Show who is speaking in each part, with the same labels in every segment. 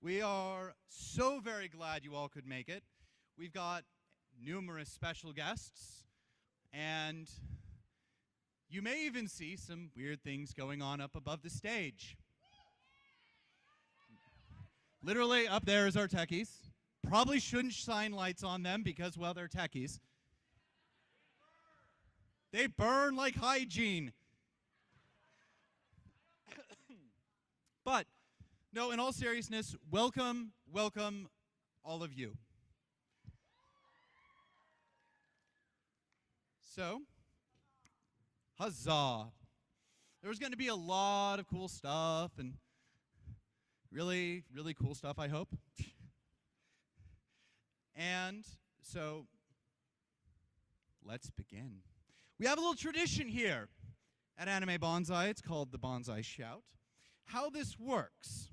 Speaker 1: We are so very glad you all could make it. We've got numerous special guests, and you may even see some weird things going on up above the stage. Literally, up there is our techies. Probably shouldn't shine lights on them because, well, they're techies. They burn like hygiene. But, no, in all seriousness, welcome all of you. So, huzzah. There's going to be a lot of cool stuff and really, really cool stuff, I hope. And so, let's begin. We have a little tradition here at Anime Banzai. It's called the Banzai Shout. How this works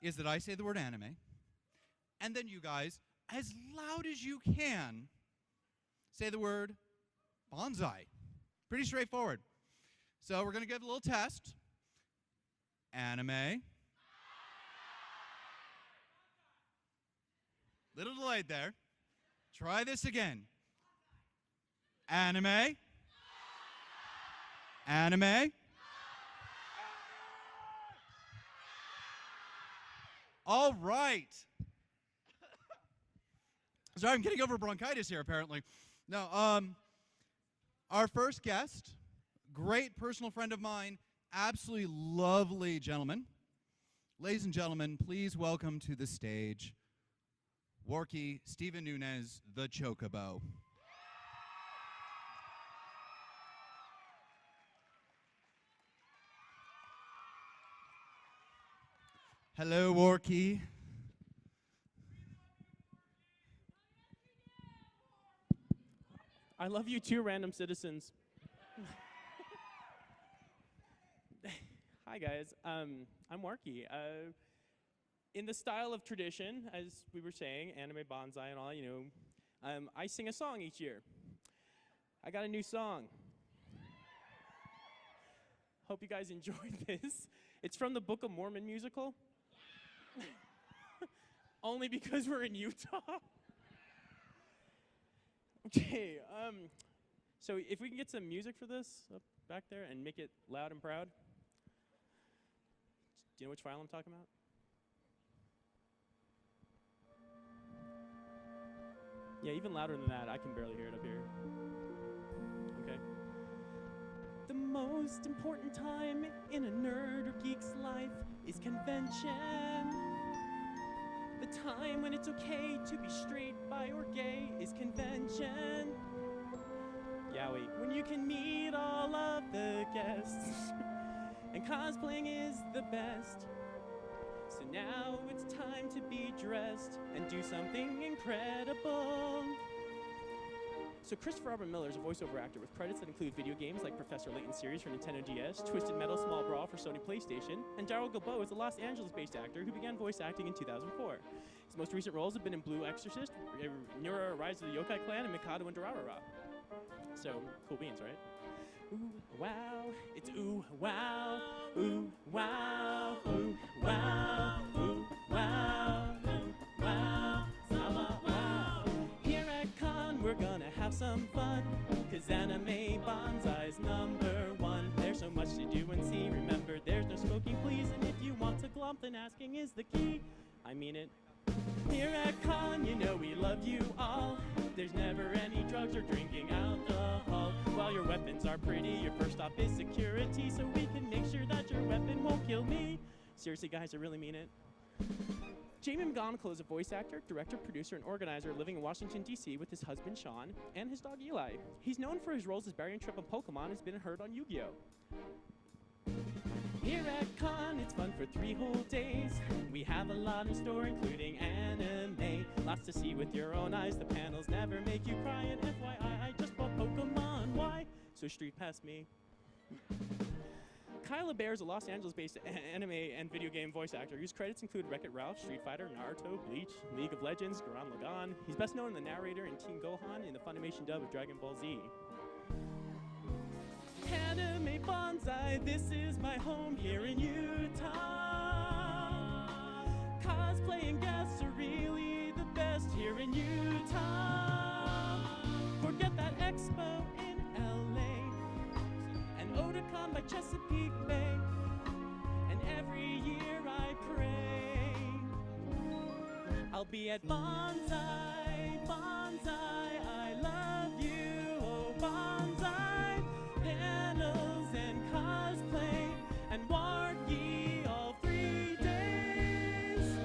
Speaker 1: is that I say the word anime, and then you guys, as loud as you can, say the word Banzai. Pretty straightforward. So we're going to give a little test. Anime. Little delayed there. Try this again. Anime. Anime. All right. Sorry, I'm getting over bronchitis here, apparently. No, our first guest, great personal friend of mine, absolutely lovely gentleman. Ladies and gentlemen, please welcome to the stage Warky, Steven Nunez, the Chocobo. Hello, Warky.
Speaker 2: I love you too, random citizens. Hi, guys. I'm Warky. In the style of tradition, as we were saying, Anime Banzai and all, I sing a song each year. I got a new song. Hope you guys enjoyed this. It's from the Book of Mormon musical. Only because we're in Utah. Okay, so if we can get some music for this up back there and make it loud and proud. Do you know which file I'm talking about? Yeah, even louder than that. I can barely hear it up here. Okay. The most important time in a nerd or geek's life is convention. The time when it's okay to be straight, bi, or gay is convention. Yowie, when you can meet all of the guests. And cosplaying is the best. So now it's time to be dressed and do something incredible. So Christopher Robert Miller is a voiceover actor with credits that include video games like Professor Layton's series for Nintendo DS, Twisted Metal Small Brawl for Sony PlayStation, and Darrel Guilbeau is a Los Angeles-based actor who began voice acting in 2004. His most recent roles have been in Blue Exorcist, Nura Rise of the Yokai Clan, and Mikado and Durarara. So, cool beans, right? Ooh, wow, it's ooh, wow, ooh, wow, ooh, wow, ooh, wow, ooh, wow, sama, wow. Here at Con, we're gonna have some fun, 'cause Anime Banzai's #1. There's so much to do and see, remember there's no smoking, please, and if you want to glomp, then asking is the key. I mean it. Here at Con, you know we love you all. There's never any drugs or drinking alcohol. While your weapons are pretty, your first stop is security, so we can make sure that your weapon won't kill me. Seriously, guys, I really mean it. Jamie McGonnigal is a voice actor, director, producer, and organizer living in Washington, D.C. with his husband, Sean, and his dog, Eli. He's known for his roles as Barry and Trip on Pokemon and has been heard on Yu-Gi-Oh! Here at Con, it's fun for 3 whole days. We have a lot in store, including anime. Lots to see with your own eyes. The panels never make you cry. And FYI, I just bought Pokemon. Why? So street past me. Kyle Hebert is a Los Angeles-based anime and video game voice actor whose credits include Wreck-It Ralph, Street Fighter, Naruto, Bleach, League of Legends, Gurren Lagann. He's best known as the narrator in Teen Gohan in the Funimation dub of Dragon Ball Z. Anime Banzai, this is my home here in Utah. Chesapeake Bay. And every year I pray I'll be at Banzai, Banzai, I love you, oh Banzai. Panels and cosplay and Warky all 3 days.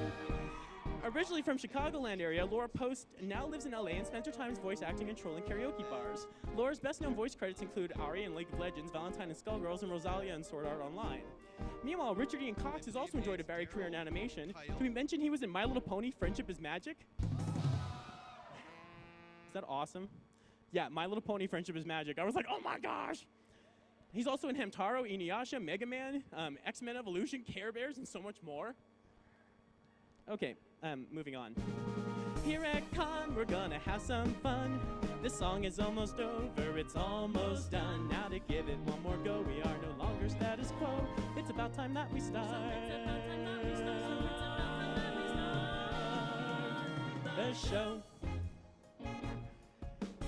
Speaker 2: Originally from Chicagoland area, Laura Post now lives in LA and spends her time voice acting and trolling karaoke bars. Laura's best-known voice credits include Ari in League of Legends, Valentine in Skullgirls, and Rosalia in Sword Art Online. Meanwhile, Richard Ian Cox has also enjoyed a varied career in animation. Can we mention he was in My Little Pony, Friendship is Magic? Is that awesome? Yeah, My Little Pony, Friendship is Magic. I was like, oh my gosh! He's also in Hamtaro, Inuyasha, Mega Man, X-Men Evolution, Care Bears, and so much more. Okay, moving on. Here at Con, we're gonna have some fun. This song is almost over, it's almost done. Now to give it one more go, we are no longer status quo. It's about time that we start the show.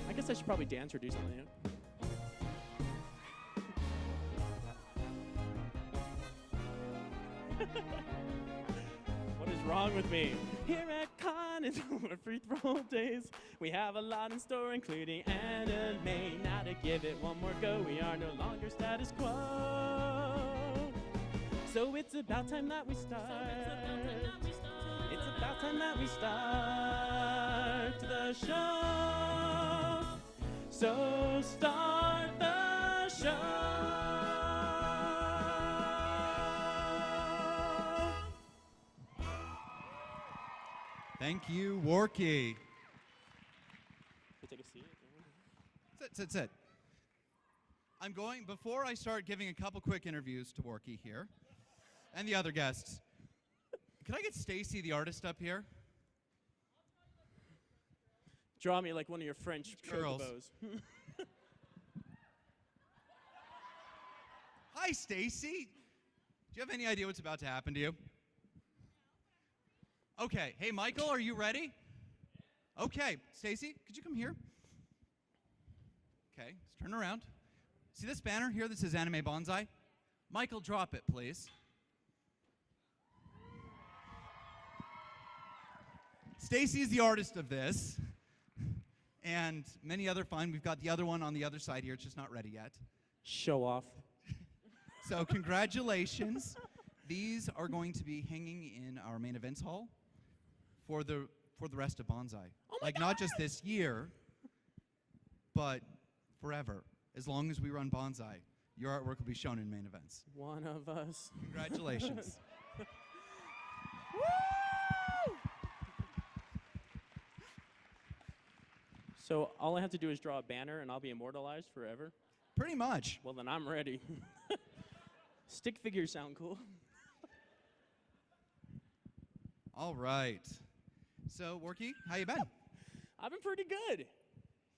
Speaker 2: I guess I should probably dance or do something. What is wrong with me? Here at Con, it's our free throw days. We have a lot in store, including anime. Now to give it one more go, we are no longer status quo. So it's about time that we start. It's about time that we start the show. So start the show.
Speaker 1: Thank you, Warky.
Speaker 2: Take a seat.
Speaker 1: Sit. I'm going, before I start giving a couple quick interviews to Warky here, and the other guests, can I get Stacy, the artist, up here?
Speaker 2: Draw me like one of your French
Speaker 1: Girls.
Speaker 2: chocobos.
Speaker 1: Hi, Stacy. Do you have any idea what's about to happen to you? Okay. Hey, Michael, are you ready? Okay. Stacy, could you come here? Okay. Let's turn around. See this banner here that says Anime Banzai? Michael, drop it, please. Stacy is the artist of this, and many other fun. We've got the other one on the other side here. It's just not ready yet.
Speaker 2: Show off.
Speaker 1: So congratulations. These are going to be hanging in our main events hall for the rest of Banzai.
Speaker 2: Oh my
Speaker 1: like
Speaker 2: God!
Speaker 1: Not just this year, but forever. As long as we run Banzai, your artwork will be shown in main events.
Speaker 2: One of us.
Speaker 1: Congratulations.
Speaker 2: Woo! So all I have to do is draw a banner and I'll be immortalized forever?
Speaker 1: Pretty much.
Speaker 2: Well, then I'm ready. Stick figures sound cool.
Speaker 1: All right. So, Warky, how you been?
Speaker 2: I've been pretty good.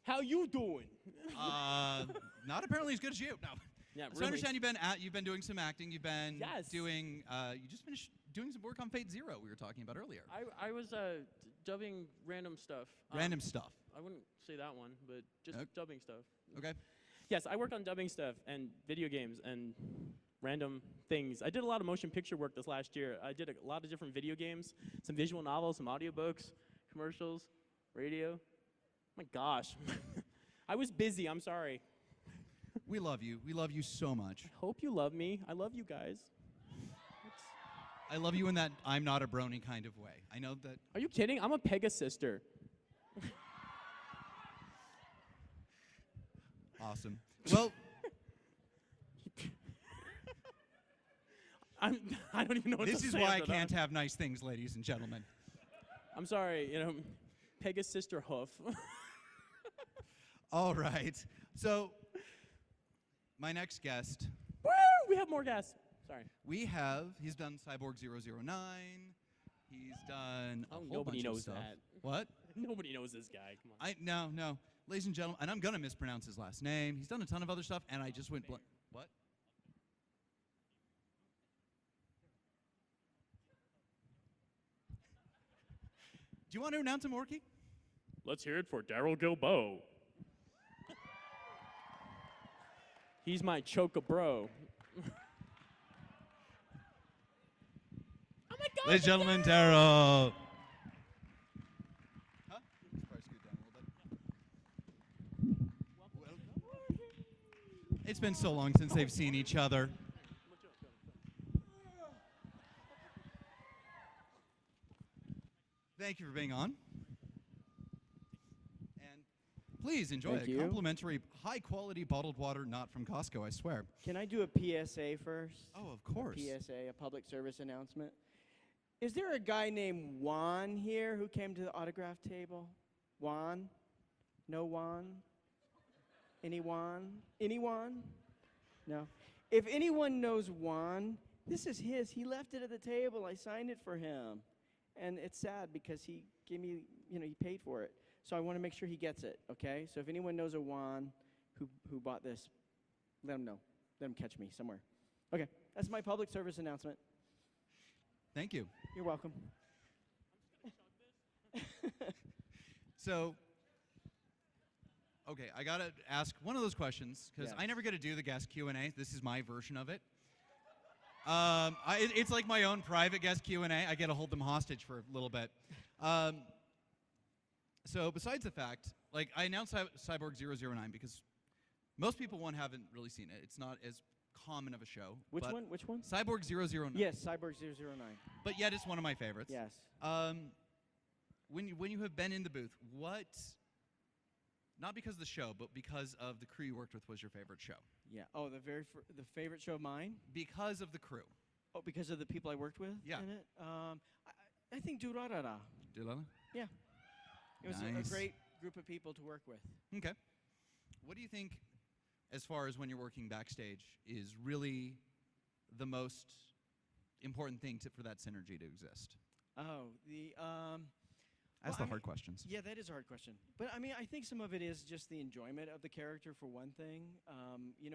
Speaker 2: How you doing?
Speaker 1: Not apparently as good as you. No.
Speaker 2: Yeah,
Speaker 1: So I
Speaker 2: really.
Speaker 1: understand you've been doing some acting. You've been
Speaker 2: Yes.
Speaker 1: doing. You just finished doing some work on Fate Zero. We were talking about earlier.
Speaker 2: I was dubbing random stuff.
Speaker 1: Random stuff.
Speaker 2: I wouldn't say that one, but just
Speaker 1: Okay.
Speaker 2: dubbing stuff.
Speaker 1: Okay.
Speaker 2: Yes, I worked on dubbing stuff and video games and random things. I did a lot of motion picture work this last year. I did a lot of different video games, some visual novels, some audiobooks, commercials, radio. My gosh. I was busy, I'm sorry.
Speaker 1: We love you. We love you so much.
Speaker 2: Hope you love me. I love you guys.
Speaker 1: I love you in that I'm not a brony kind of way. I know that.
Speaker 2: Are you kidding? I'm a Pega sister.
Speaker 1: Awesome. Well,
Speaker 2: I don't even know what
Speaker 1: this
Speaker 2: to
Speaker 1: is
Speaker 2: say
Speaker 1: why I
Speaker 2: after that.
Speaker 1: can't have nice things, ladies and gentlemen.
Speaker 2: I'm sorry, Pega sister hoof.
Speaker 1: All right. So, my next guest,
Speaker 2: Woo! We have more gas. Sorry.
Speaker 1: he's done Cyborg 009. He's done a whole
Speaker 2: Nobody
Speaker 1: bunch of
Speaker 2: knows
Speaker 1: stuff.
Speaker 2: that.
Speaker 1: What?
Speaker 2: Nobody knows this guy. Come on.
Speaker 1: No. Ladies and gentlemen, and I'm going to mispronounce his last name. He's done a ton of other stuff, and I just went what? Do you want to announce him, Warky?
Speaker 2: Let's hear it for Darrel Guilbeau. He's my choka bro. Oh my God!
Speaker 1: Ladies and gentlemen, Darrel. Huh? Probably scoot down a little bit. It's been so long since they've seen each other. Thank you for being on. And please enjoy
Speaker 2: Thank
Speaker 1: a
Speaker 2: you.
Speaker 1: complimentary, high-quality bottled water not from Costco, I swear.
Speaker 2: Can I do a PSA first?
Speaker 1: Oh, of course.
Speaker 2: A PSA, a public service announcement. Is there a guy named Juan here who came to the autograph table? Juan? No Juan? Any Juan? Any Juan? No. If anyone knows Juan, this is his. He left it at the table. I signed it for him. And it's sad because he gave me, he paid for it. So I want to make sure he gets it, okay? So if anyone knows a Juan who bought this, let him know. Let him catch me somewhere. Okay, that's my public service announcement.
Speaker 1: Thank you.
Speaker 2: You're welcome.
Speaker 1: So, okay, I gotta ask one of those questions because
Speaker 2: Yes.
Speaker 1: I never get to do the guest Q&A. This is my version of it. It's like my own private guest Q&A. I get to hold them hostage for a little bit. So besides the fact, like I announced Cyborg 009 because most people, haven't really seen it. It's not as common of a show.
Speaker 2: Which
Speaker 1: but
Speaker 2: one? Which one?
Speaker 1: Cyborg 009.
Speaker 2: Yes, Cyborg 009.
Speaker 1: But yet it's one of my favorites.
Speaker 2: Yes.
Speaker 1: When you have been in the booth, what, not because of the show, but because of the crew you worked with, was your favorite show?
Speaker 2: Yeah. Oh, the favorite show of mine?
Speaker 1: Because of the crew.
Speaker 2: Oh, because of the people I worked with
Speaker 1: Yeah.
Speaker 2: in it? I think Durarara. Yeah. It was
Speaker 1: Nice.
Speaker 2: a great group of people to work with.
Speaker 1: Okay. What do you think, as far as when you're working backstage, is really the most important thing for that synergy to exist?
Speaker 2: Oh,
Speaker 1: That's the hard questions.
Speaker 2: Yeah, that is a hard question. But I mean, I think some of it is just the enjoyment of the character for one thing.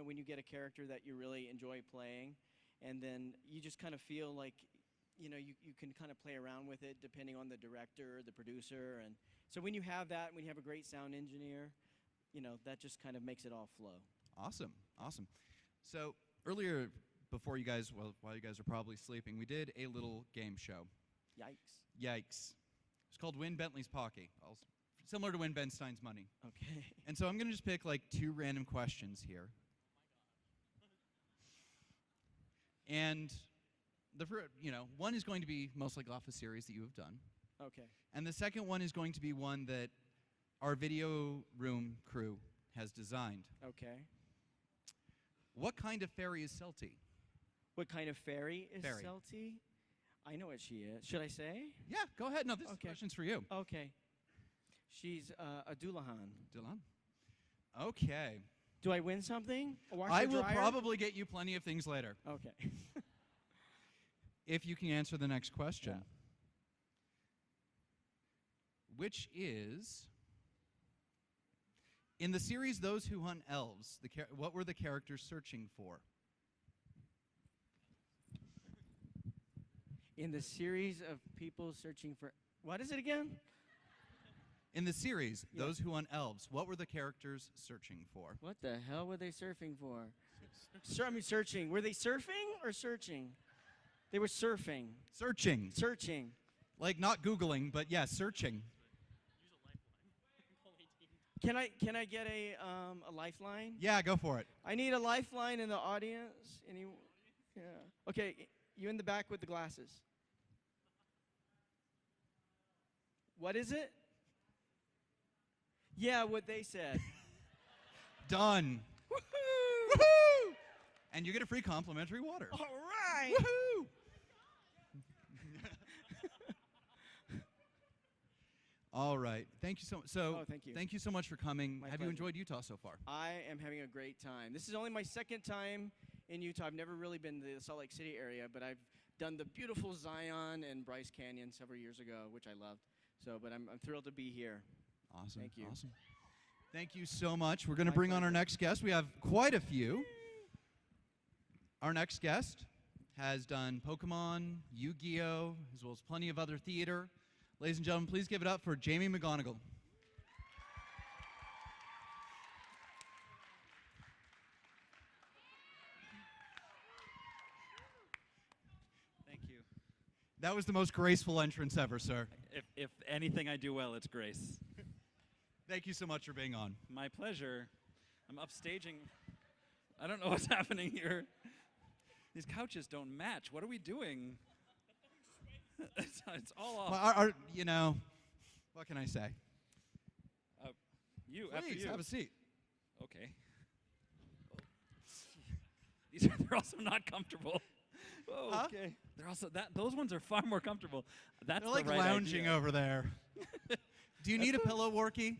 Speaker 2: When you get a character that you really enjoy playing, and then you just kind of feel like, you can kind of play around with it depending on the director, the producer, and so when you have that, when you have a great sound engineer, that just kind of makes it all flow.
Speaker 1: Awesome, awesome. So earlier, while you guys are probably sleeping, we did a little game show. Yikes. It's called Win Bentley's Pocky, similar to Win Ben Stein's Money.
Speaker 2: Okay.
Speaker 1: And so I'm going to just pick like 2 random questions here. And one is going to be most likely off a series that you have done.
Speaker 2: Okay.
Speaker 1: And the second one is going to be one that our video room crew has designed.
Speaker 2: Okay.
Speaker 1: What kind of fairy is Celty?
Speaker 2: What kind of fairy is
Speaker 1: Fairy.
Speaker 2: Celty? I know what she is. Should I say?
Speaker 1: Yeah, go ahead. No, this question's for you.
Speaker 2: Okay. She's a Dullahan.
Speaker 1: Dylan. Okay.
Speaker 2: Do I win something? A washer
Speaker 1: I will
Speaker 2: dryer?
Speaker 1: probably get you plenty of things later.
Speaker 2: Okay.
Speaker 1: If you can answer the next question.
Speaker 2: Yeah.
Speaker 1: Which is, in the series Those Who Hunt Elves, what were the characters searching for?
Speaker 2: In the series of people searching for... What is it again?
Speaker 1: In the series,
Speaker 2: Yeah.
Speaker 1: Those Who Hunt Elves, what were the characters searching for?
Speaker 2: What the hell were they surfing for? Searching. Were they surfing or searching? They were surfing.
Speaker 1: Searching.
Speaker 2: Searching.
Speaker 1: Like not Googling, but yeah, searching.
Speaker 2: Can I get a lifeline?
Speaker 1: Yeah, go for it.
Speaker 2: I need a lifeline in the audience. Yeah. Okay, you in the back with the glasses. What is it? Yeah, what they said.
Speaker 1: Done.
Speaker 2: Woohoo!
Speaker 1: Woohoo! And you get a free complimentary water.
Speaker 2: All right.
Speaker 1: Woohoo! All right. Thank you so much.
Speaker 2: Oh, thank you.
Speaker 1: Thank you so much for coming.
Speaker 2: My
Speaker 1: Have
Speaker 2: pleasure.
Speaker 1: you enjoyed Utah so far?
Speaker 2: I am having a great time. This is only my second time in Utah. I've never really been to the Salt Lake City area, but I've done the beautiful Zion and Bryce Canyon several years ago, which I loved. But I'm thrilled to be here.
Speaker 1: Awesome.
Speaker 2: Thank you.
Speaker 1: Awesome. Thank you so much. We're going to
Speaker 2: My
Speaker 1: bring on our
Speaker 2: pleasure.
Speaker 1: next guest. We have quite a few. Our next guest has done Pokemon, Yu-Gi-Oh, as well as plenty of other theater. Ladies and gentlemen, please give it up for Jamie McGonnigal.
Speaker 3: Thank you.
Speaker 1: That was the most graceful entrance ever, sir.
Speaker 3: If anything I do well, it's grace.
Speaker 1: Thank you so much for being on.
Speaker 3: My pleasure. I'm upstaging. I don't know what's happening here. These couches don't match. What are we doing? It's all off.
Speaker 1: Well, you know, what can I say?
Speaker 3: After
Speaker 1: Please,
Speaker 3: you.
Speaker 1: have a seat.
Speaker 3: Okay. They're also not comfortable. Oh,
Speaker 1: Huh?
Speaker 3: okay. They're also those ones are far more comfortable. That's
Speaker 1: They're like
Speaker 3: the right
Speaker 1: lounging
Speaker 3: idea.
Speaker 1: over there. Do you need a pillow, Warky?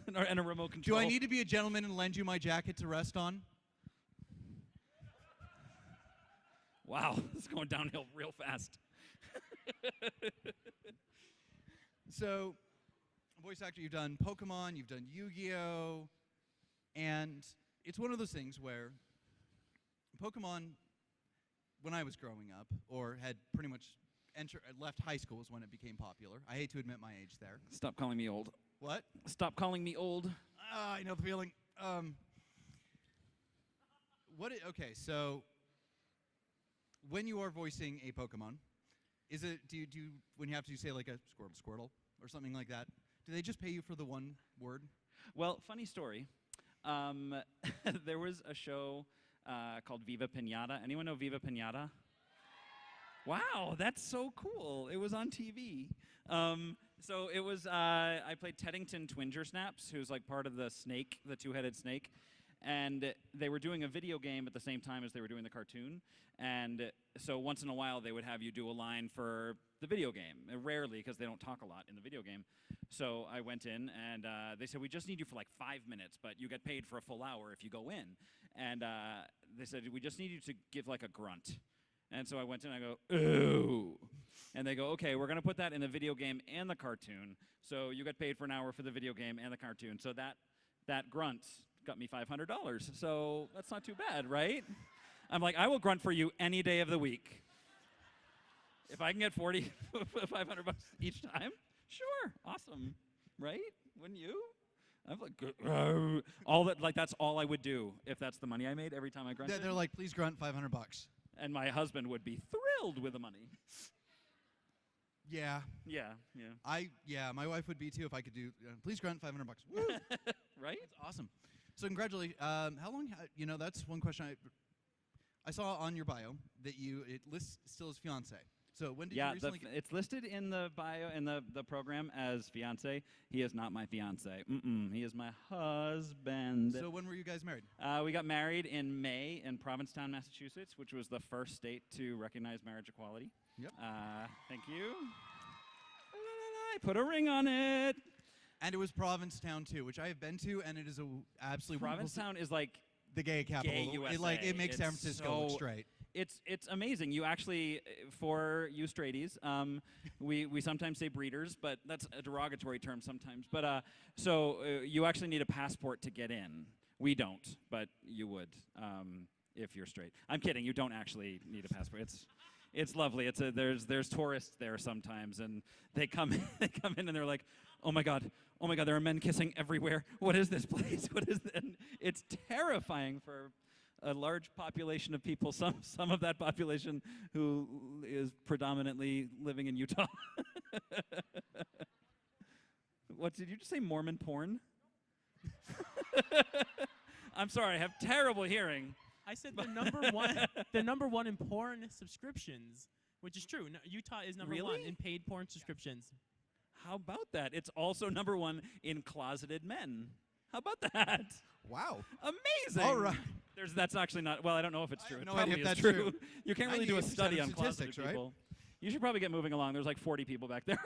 Speaker 3: and a remote control.
Speaker 1: Do I need to be a gentleman and lend you my jacket to rest on?
Speaker 3: Wow, this is going downhill real fast.
Speaker 1: So, voice actor, you've done Pokemon, you've done Yu-Gi-Oh, and it's one of those things where Pokemon, when I was growing up, or had pretty much left high school is when it became popular. I hate to admit my age there.
Speaker 3: Stop calling me old.
Speaker 1: What?
Speaker 3: Stop calling me old.
Speaker 1: I know the feeling. Okay, so when you are voicing a Pokemon, is it do you when you have to say like a Squirtle or something like that? Do they just pay you for the one word?
Speaker 3: Well, funny story. There was a show called Viva Pinata. Anyone know Viva Pinata? Wow, that's so cool. It was on TV. So it was, I played Teddington Twinger Snaps, who's like part of the snake, the two-headed snake. And they were doing a video game at the same time as they were doing the cartoon. And so once in a while, they would have you do a line for the video game. Rarely, because they don't talk a lot in the video game. So I went in, and they said, we just need you for like 5 minutes, but you get paid for a full hour if you go in. And they said, we just need you to give like a grunt. And so I went in and I go, ooh. And they go, okay, we're going to put that in the video game and the cartoon. So you get paid for an hour for the video game and the cartoon. So that grunt got me $500. So that's not too bad, right? I'm like, I will grunt for you any day of the week. If I can get 500 bucks each time, sure, awesome, right? Wouldn't you? I'm like, all that, like that's all I would do if that's the money I made every time I grunted.
Speaker 1: They're like, please grunt $500.
Speaker 3: And my husband would be thrilled with the money.
Speaker 1: Yeah.
Speaker 3: Yeah.
Speaker 1: My wife would be too if I could do. Please grunt $500. Woo!
Speaker 3: Right?
Speaker 1: That's awesome. So congratulations. How long? That's one question I saw on your bio that it lists still as fiance. So when did you recently?
Speaker 3: Yeah, it's listed in the bio in the program as fiance. He is not my fiance. He is my husband.
Speaker 1: So when were you guys married?
Speaker 3: We got married in May in Provincetown, Massachusetts, which was the first state to recognize marriage equality.
Speaker 1: Yep.
Speaker 3: Thank you. I put a ring on it.
Speaker 1: And it was Provincetown too, which I have been to, and it is absolutely
Speaker 3: Provincetown is like
Speaker 1: the gay capital.
Speaker 3: Gay USA.
Speaker 1: It makes San Francisco look straight.
Speaker 3: It's amazing. You actually, for you straighties, we sometimes say breeders, but that's a derogatory term sometimes. But so you actually need a passport to get in. We don't, but you would if you're straight. I'm kidding. You don't actually need a passport. It's lovely. There's tourists there sometimes, and they come in and they're like, oh my god, there are men kissing everywhere. What is this place? What is this? And it's terrifying for a large population of people, some of that population who is predominantly living in Utah. What, did you just say Mormon porn? I'm sorry, I have terrible hearing.
Speaker 2: I said they're number one in porn subscriptions, which is true. No, Utah is number one in paid porn subscriptions.
Speaker 3: How about that? It's also number one in closeted men. How about that?
Speaker 1: Wow.
Speaker 3: Amazing.
Speaker 1: All right.
Speaker 3: That's actually not, well, I don't know if it's true.
Speaker 1: I have
Speaker 3: It
Speaker 1: no idea
Speaker 3: probably
Speaker 1: if that's
Speaker 3: is
Speaker 1: true.
Speaker 3: You can't really do a study on closeted
Speaker 1: statistics, right?
Speaker 3: people. You should probably get moving along. There's like 40 people back there.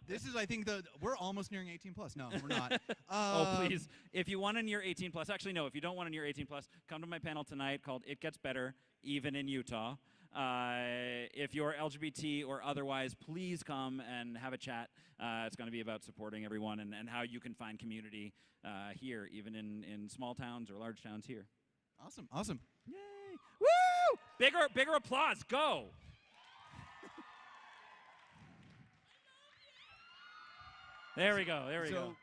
Speaker 1: This is, I think, we're almost nearing 18 plus. No, we're not.
Speaker 3: Oh, please. If you want a near 18 plus, actually, no, if you don't want a near 18 plus, come to my panel tonight called It Gets Better, Even in Utah. If you're LGBT or otherwise, please come and have a chat. It's going to be about supporting everyone and how you can find community here, even in small towns or large towns here.
Speaker 1: Awesome.
Speaker 3: Yay! Woo! Bigger applause. Go. There we go.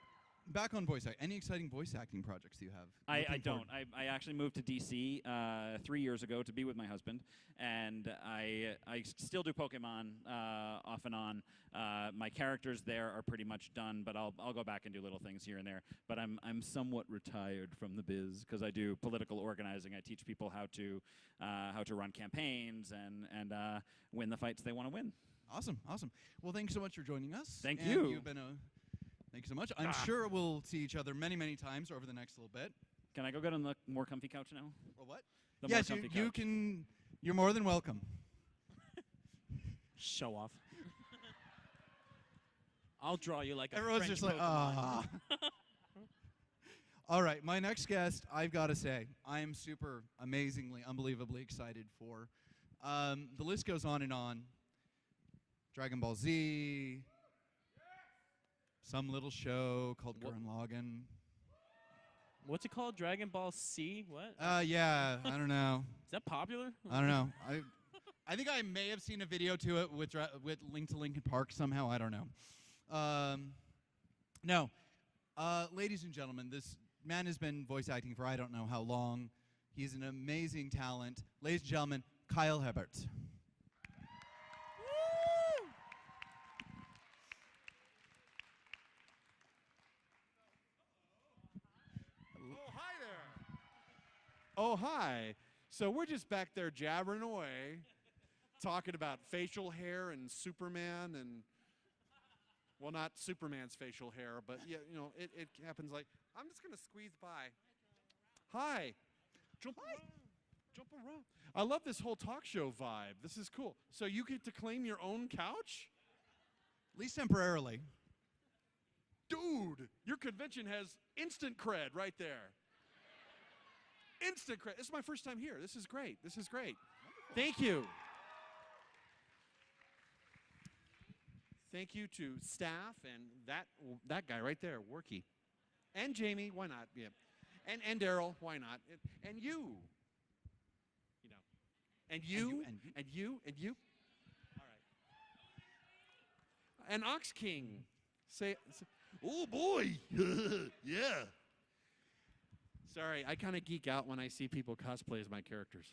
Speaker 1: back on voice acting. Any exciting voice acting projects you have?
Speaker 3: I
Speaker 1: Looking
Speaker 3: don't.
Speaker 1: forward-
Speaker 3: I actually moved to DC 3 years ago to be with my husband, and I still do Pokemon off and on. My characters there are pretty much done, but I'll go back and do little things here and there. But I'm somewhat retired from the biz because I do political organizing. I teach people how to run campaigns and win the fights they want to win.
Speaker 1: Awesome, awesome. Well, thanks so much for joining us.
Speaker 3: Thank
Speaker 1: and
Speaker 3: you.
Speaker 1: You've been thank you so much. I'm sure we'll see each other many, many times over the next little bit.
Speaker 3: Can I go get on the more comfy couch now?
Speaker 1: Well, what?
Speaker 3: The
Speaker 1: Yes,
Speaker 3: more
Speaker 1: you,
Speaker 3: comfy
Speaker 1: you
Speaker 3: couch.
Speaker 1: can. You're more than welcome.
Speaker 2: Show off. I'll draw you like a
Speaker 1: Everyone's
Speaker 2: French
Speaker 1: just like,
Speaker 2: Pokemon.
Speaker 1: ah. All right, my next guest, I've got to say, I am super amazingly, unbelievably excited for. The list goes on and on. Dragon Ball Z, some little show called Gurren Lagann.
Speaker 2: What's it called? Dragon Ball C? What?
Speaker 1: Yeah, I don't know.
Speaker 2: Is that popular?
Speaker 1: I don't know. I think I may have seen a video to it with Link to Linkin Park somehow. I don't know. No. Ladies and gentlemen, this man has been voice acting for I don't know how long. He's an amazing talent. Ladies and gentlemen, Kyle Hebert.
Speaker 4: Oh, hi there. Oh, hi. So we're just back there jabbering away, talking about facial hair and Superman and, well, not Superman's facial hair, but, yeah, you know, it happens like, I'm just going to squeeze by. Hi. Jump around. Jump around. I love this whole talk show vibe. This is cool. So you get to claim your own couch?
Speaker 1: At least temporarily.
Speaker 4: Dude, your convention has instant cred right there. Instant cred. This is my first time here. This is great. This is great. Thank you. Thank you to staff and that guy right there, Warky. And Jamie, why not? Yeah. And Darrel, why not? And you. You know. And you. And you. And you. All right. And Ox King. Say oh boy. Yeah. Sorry, I kind of geek out when I see people cosplay as my characters.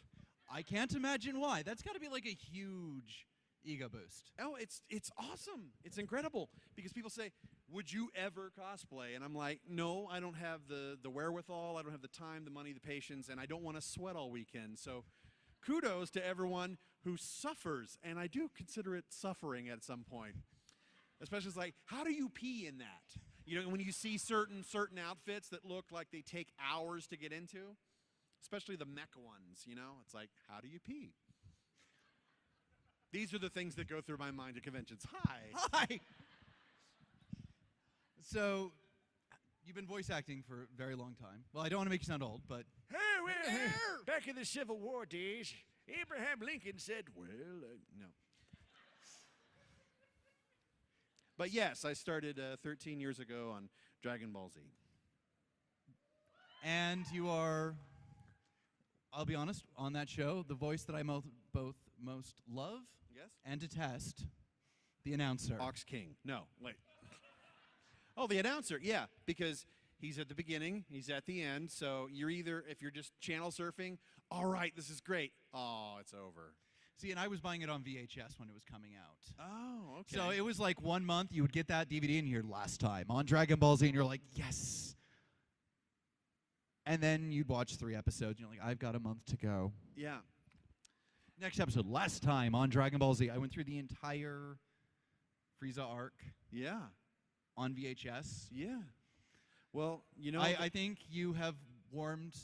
Speaker 1: I can't imagine why. That's got to be like a huge ego boost.
Speaker 4: Oh, it's awesome. It's incredible because people say, "Would you ever cosplay?" And I'm like, "No, I don't have the wherewithal. I don't have the time, the money, the patience, and I don't want to sweat all weekend." So, kudos to everyone who suffers, and I do consider it suffering at some point. Especially it's like, how do you pee in that? You know, when you see certain outfits that look like they take hours to get into, especially the mech ones, you know, it's like, how do you pee? These are the things that go through my mind at conventions. Hi.
Speaker 1: Hi. So, you've been voice acting for a very long time. Well, I don't want to make you sound old, but
Speaker 5: Hey, we're here. Back in the Civil War days, Abraham Lincoln said, well,
Speaker 4: No. But yes, I started 13 years ago on Dragon Ball Z.
Speaker 1: and you are, I'll be honest, on that show, the voice that I both most love
Speaker 4: Yes?
Speaker 1: and detest, the announcer.
Speaker 4: Ox King. No, wait. Oh, the announcer. Yeah, because he's at the beginning, he's at the end. So you're either, if you're just channel surfing, all right, this is great. Oh, it's over.
Speaker 1: See, and I was buying it on VHS when it was coming out.
Speaker 4: Oh, okay.
Speaker 1: So it was like 1 month, you would get that DVD in here last time on Dragon Ball Z, and you're like, yes. And then you'd watch 3 episodes, and you're like, I've got a month to go.
Speaker 4: Yeah.
Speaker 1: Next episode, last time on Dragon Ball Z. I went through the entire Frieza arc
Speaker 4: Yeah.
Speaker 1: on VHS.
Speaker 4: Yeah. Well, you know,
Speaker 1: I think you have warmed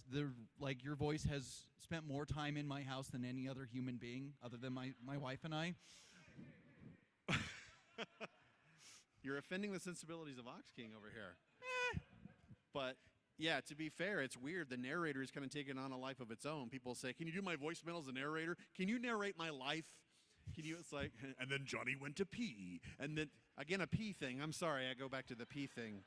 Speaker 1: your voice has spent more time in my house than any other human being other than my wife and I.
Speaker 4: you're offending the sensibilities of Ox King over here. But yeah, to be fair, it's weird. The narrator is kind of taking on a life of its own. People say, "Can you do my voicemail as a narrator? Can you narrate my life?" Can you? It's like, and then Johnny went to pee, and then again a pee thing. I'm sorry, I go back to the pee thing.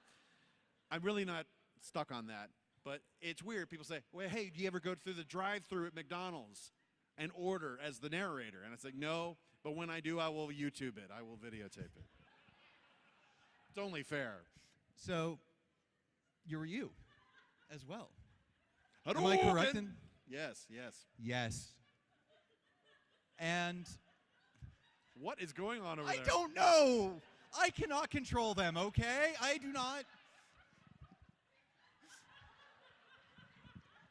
Speaker 4: I'm really not stuck on that, but it's weird. People say, "Well, hey, do you ever go through the drive-through at McDonald's and order as the narrator?" And it's like, no, but when I do, I will YouTube it. I will videotape it. It's only fair.
Speaker 1: So you're you as well. Am I correct?
Speaker 4: Yes, yes.
Speaker 1: Yes. And
Speaker 4: What is going on over
Speaker 1: I
Speaker 4: there?
Speaker 1: don't know. I cannot control them, okay? I do not.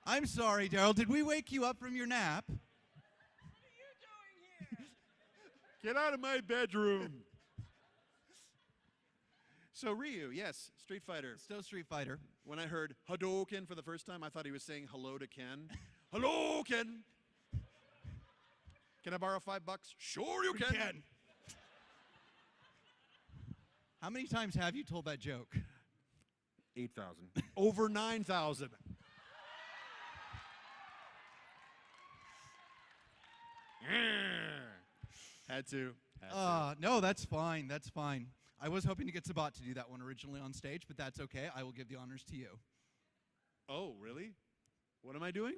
Speaker 1: I'm sorry, Darrel. Did we wake you up from your nap?
Speaker 4: Get out of my bedroom. So Ryu, yes, Street Fighter.
Speaker 1: Still Street Fighter.
Speaker 4: When I heard Hadouken for the first time, I thought he was saying hello to Ken. Hello, Ken. Can I borrow $5? Sure you can.
Speaker 1: How many times have you told that joke?
Speaker 4: 8,000. Over 9,000. Had to.
Speaker 1: No, that's fine. That's fine. I was hoping to get Sabat to do that one originally on stage, but that's okay. I will give the honors to you.
Speaker 4: Oh, really? What am I doing?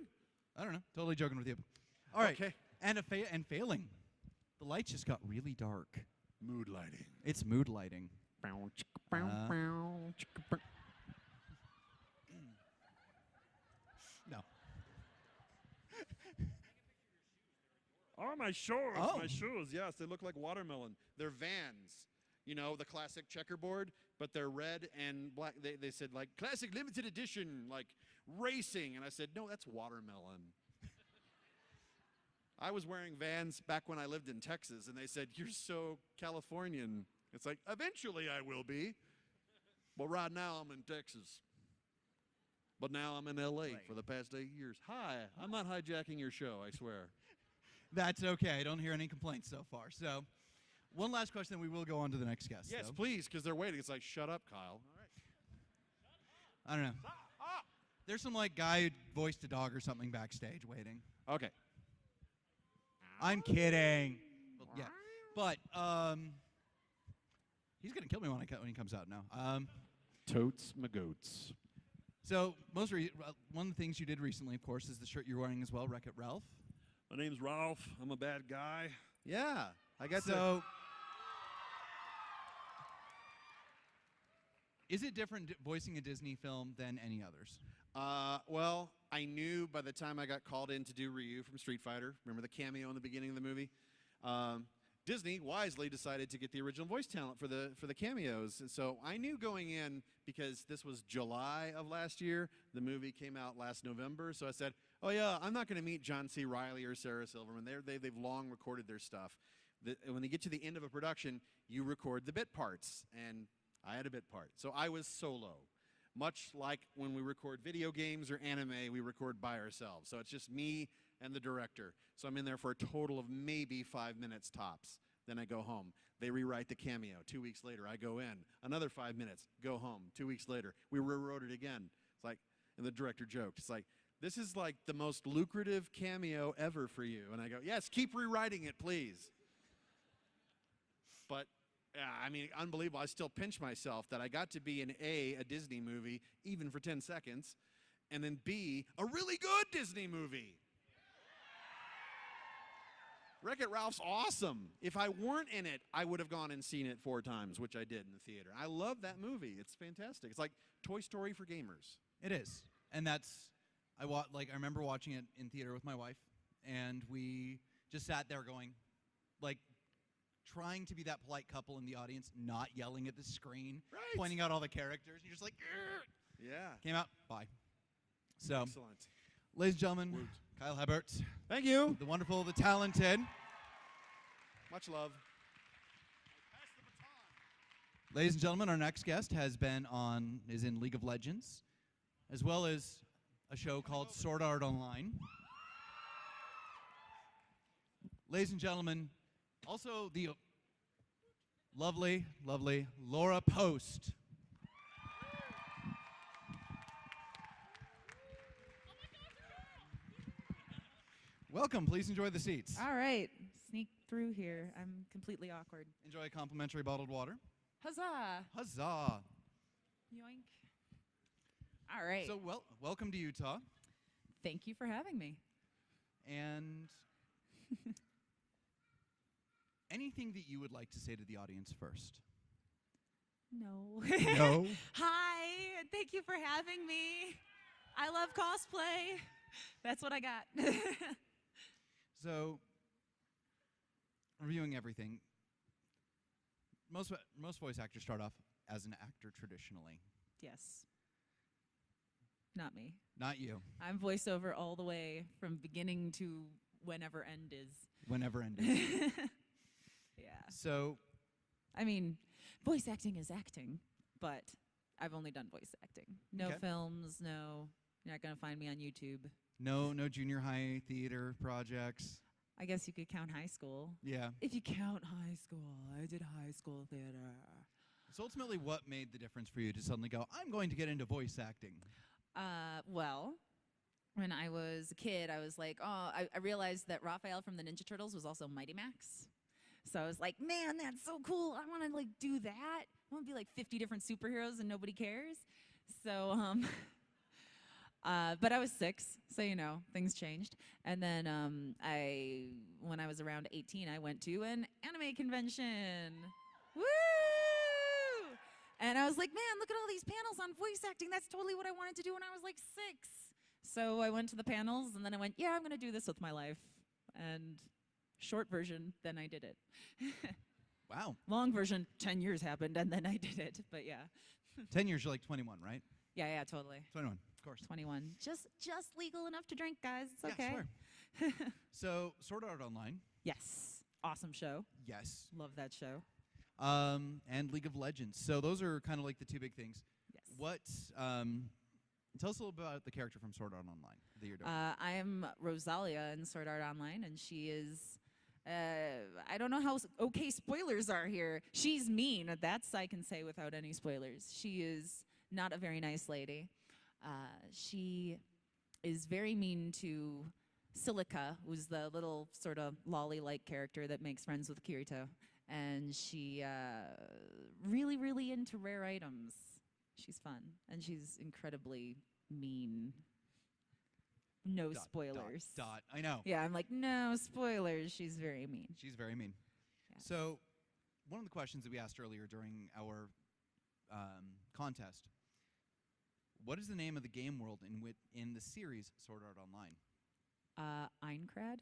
Speaker 1: I don't know. Totally joking with you. All right.
Speaker 4: Okay.
Speaker 1: And failing. The lights just got really dark.
Speaker 4: Mood lighting.
Speaker 1: It's mood lighting. No.
Speaker 4: Oh, my shoes.
Speaker 1: Oh.
Speaker 4: My shoes. Yes, they look like watermelon. They're Vans. You know, the classic checkerboard, but they're red and black. They said, like, classic limited edition, like, racing. And I said, no, that's watermelon. I was wearing Vans back when I lived in Texas, and they said, you're so Californian. It's like, eventually I will be. But right now I'm in Texas. But now I'm in L.A. for the past 8 years. Hi, I'm not hijacking your show, I swear.
Speaker 1: That's okay. I don't hear any complaints so far. So, one last question, then we will go on to the next guest.
Speaker 4: Yes,
Speaker 1: though.
Speaker 4: please, because they're waiting. It's like, shut up, Kyle.
Speaker 1: I don't know. There's some like guy who voiced a dog or something backstage waiting.
Speaker 4: Okay.
Speaker 1: I'm kidding. Well, yeah, but he's gonna kill me when he comes out now.
Speaker 4: Totes my goats.
Speaker 1: So one of the things you did recently, of course, is the shirt you're wearing as well, Wreck-It Ralph.
Speaker 6: My name's Ralph. I'm a bad guy.
Speaker 4: Yeah, I got
Speaker 1: So, is it different voicing a Disney film than any others?
Speaker 4: Well, I knew by the time I got called in to do Ryu from Street Fighter, remember the cameo in the beginning of the movie? Disney wisely decided to get the original voice talent for the cameos. And so I knew going in, because this was July of last year, the movie came out last November, so I said, oh yeah, I'm not going to meet John C. Reilly or Sarah Silverman. They've long recorded their stuff. When they get to the end of a production, you record the bit parts, and I had a bit part. So I was solo. Much like when we record video games or anime, we record by ourselves. So it's just me and the director. So I'm in there for a total of maybe 5 minutes tops. Then I go home. They rewrite the cameo. 2 weeks later, I go in. Another 5 minutes, go home. 2 weeks later, we rewrote it again. It's like, and the director joked, it's like, this is like the most lucrative cameo ever for you. And I go, yes, keep rewriting it, please. But I mean, unbelievable. I still pinch myself that I got to be in A, Disney movie, even for 10 seconds, and then B, a really good Disney movie. Wreck-It Ralph's awesome. If I weren't in it, I would have gone and seen it 4 times, which I did in the theater. I love that movie. It's fantastic. It's like Toy Story for gamers.
Speaker 1: It is, and I remember watching it in theater with my wife, and we just sat there going, like, trying to be that polite couple in the audience, not yelling at the screen,
Speaker 4: Right.
Speaker 1: pointing out all the characters, and you're just like, "Grr."
Speaker 4: Yeah.
Speaker 1: Came out, bye. So,
Speaker 4: Excellent.
Speaker 1: ladies and gentlemen, Kyle Hebert,
Speaker 4: Thank you.
Speaker 1: the wonderful, the talented.
Speaker 4: Much love.
Speaker 1: Ladies and gentlemen, our next guest is in League of Legends, as well as a show called Sword Art Online. Ladies and gentlemen, also the lovely, lovely Laura Post. Welcome. Please enjoy the seats.
Speaker 7: All right, sneak through here. I'm completely awkward.
Speaker 1: Enjoy a complimentary bottled water.
Speaker 7: Huzzah!
Speaker 1: Huzzah.
Speaker 7: Yoink. All right.
Speaker 1: So, welcome to Utah.
Speaker 7: Thank you for having me.
Speaker 1: And anything that you would like to say to the audience first?
Speaker 7: No.
Speaker 1: No.
Speaker 7: Hi, and thank you for having me. I love cosplay. That's what I got.
Speaker 1: So, reviewing everything, most voice actors start off as an actor traditionally.
Speaker 7: Yes. Not me.
Speaker 1: Not you.
Speaker 7: I'm voiceover all the way from beginning to whenever end is.
Speaker 1: Whenever ended.
Speaker 7: Yeah.
Speaker 1: So,
Speaker 7: I mean, voice acting is acting, but I've only done voice acting. No
Speaker 1: Okay.
Speaker 7: films, no. You're not going to find me on YouTube.
Speaker 1: no junior high theater projects.
Speaker 7: I guess you could count high school.
Speaker 1: Yeah.
Speaker 7: If you count high school, I did high school theater.
Speaker 1: So ultimately, what made the difference for you to suddenly go, I'm going to get into voice acting?
Speaker 7: Well, when I was a kid, I was like, I realized that Raphael from the Ninja Turtles was also Mighty Max. So I was like, man, that's so cool. I want to like do that. I want to be like 50 different superheroes and nobody cares. So, but I was 6, so you know, things changed. And then when I was around 18, I went to an anime convention. Woo! And I was like, man, look at all these panels on voice acting. That's totally what I wanted to do when I was like 6. So I went to the panels, and then I went, yeah, I'm going to do this with my life. And short version, then I did it.
Speaker 1: Wow.
Speaker 7: Long version, 10 years happened, and then I did it. But yeah.
Speaker 1: 10 years, you're like 21, right?
Speaker 7: Yeah, totally.
Speaker 1: 21, of course.
Speaker 7: 21. Just legal enough to drink, guys. It's okay.
Speaker 1: Yeah, sure. So, Sword Art Online.
Speaker 7: Yes. Awesome show.
Speaker 1: Yes.
Speaker 7: Love that show.
Speaker 1: And League of Legends. So those are kind of like the two big things.
Speaker 7: Yes.
Speaker 1: What? Tell us a little bit about the character from Sword Art Online that you're doing.
Speaker 7: I am Rosalia in Sword Art Online, and she is. I don't know how okay spoilers are here. She's mean. That's I can say without any spoilers. She is not a very nice lady. She is very mean to Silica, who's the little sort of lolly-like character that makes friends with Kirito. And she really, really into rare items. She's fun, and she's incredibly mean. No spoilers.
Speaker 1: I know.
Speaker 7: Yeah, I'm like, no spoilers. She's very mean.
Speaker 1: She's very mean.
Speaker 7: Yeah.
Speaker 1: So, one of the questions that we asked earlier during our contest, what is the name of the game world in the series Sword Art Online?
Speaker 7: Aincrad.